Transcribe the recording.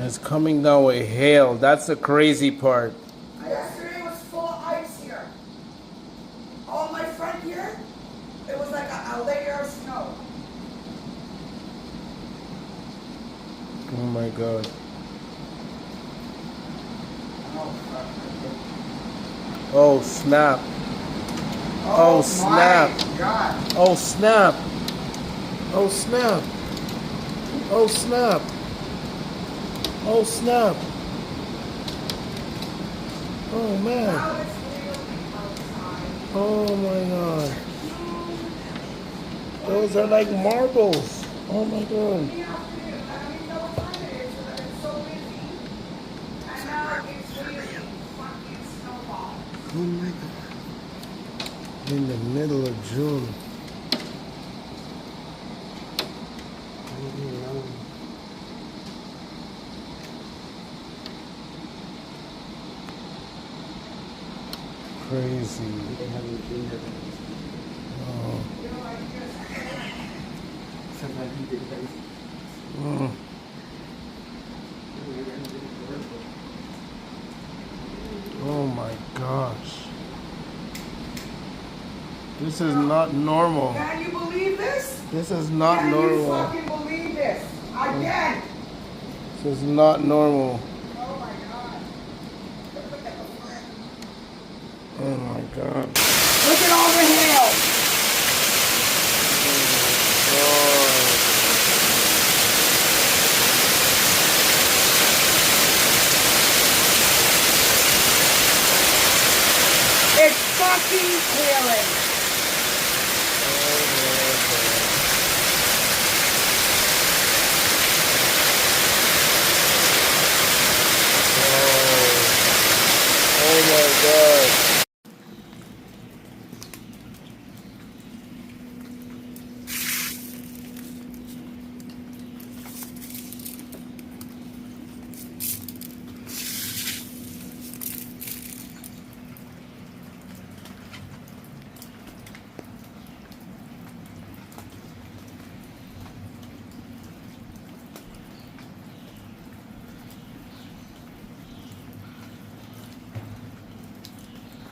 It's coming down with hail. That's the crazy part. Yesterday was full of ice here. All my front here, it was like a layer of snow. Oh my God. Oh snap. Oh snap. God. Oh snap. Oh snap. Oh snap. Oh snap. Oh man. Now it's really outside. Oh my God. Those are like marbles. Oh my God. In the afternoon, I don't even know what time it is, but it's so busy. And now it's really fucking snowball. Oh my God. In the middle of June. Crazy. Oh. Mm. Oh my gosh. This is not normal. Can you believe this? This is not Can you normal. fucking believe this? Again. This is not normal. Oh my God. Oh my God. Look at all the hail. It's fucking clearing. Oh my God.